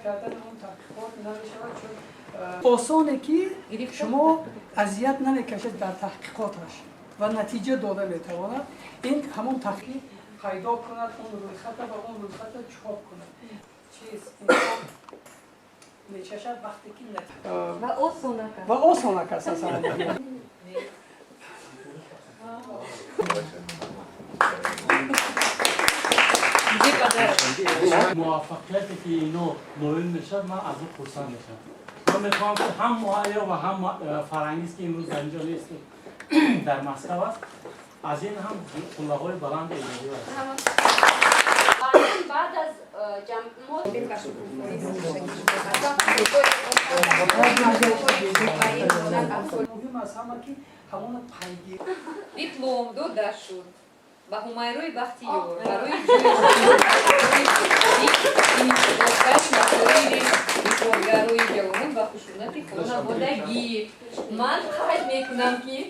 کردن اون تحقیقات نمی‌شود چون آسانه که شما اذیت نمی‌کشید در تحقیقاتش و نتیجه داده می‌تواند. این همون تحقیق پیدا کند اون رویخط و اون رویخط چاپ کند. چیز می‌چشد وقتی که و آسانه کس اصلا موفقیتی که اینو نویل میشه من از اون خرسند میشم. من میخوام که هم معایا و هم فرنگیست که امروز اینجا نیست در مسکو است از این هم قله‌های بلند ایجادی است. بعد از مهم است همه که همون پیگیری دیپلم داده شد با همایروی بختیار برای دیپلمگرای جوانان و خشونت خانوادگی من خواهد میکنم که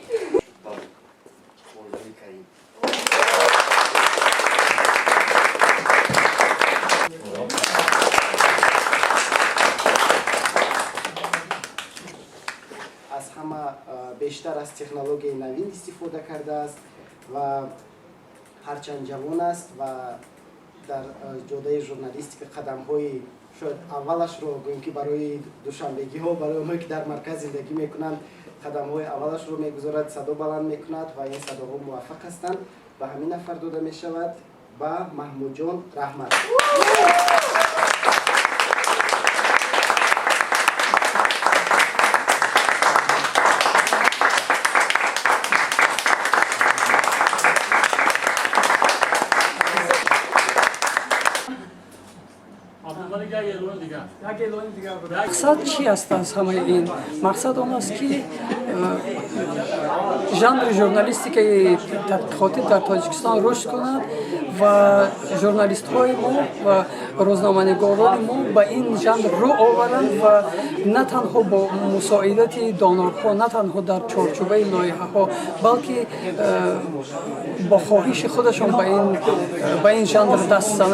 از همه بیشتر از تکنولوژی نوین استفاده کرده است و هرچند جوان است و در جوده ژورنالیستیک قدم‌های شاید اولش رو گوییم که برای دوشنبگی‌ها برای اونایی که در مرکز زندگی میکنند قدم‌های اولش رو میگذارد، صدا بلند میکند و این صداها موفق هستند و همین نفر داده میشود با محمود جان رحمت. مقصد چی است از همه این؟ مقصد آن است که ژانر ژورنالیستیک تحقیقاتی در تاجیکستان رشد کند و ژورنالیست های ما و روزنامه‌نگاران ما به این ژانر رو آورند و نه تنها با مساعدت دانارها، نه تنها در چارچوبه لایحه ها، بلکه با خواهش خودشان به این ژانر دست زنند.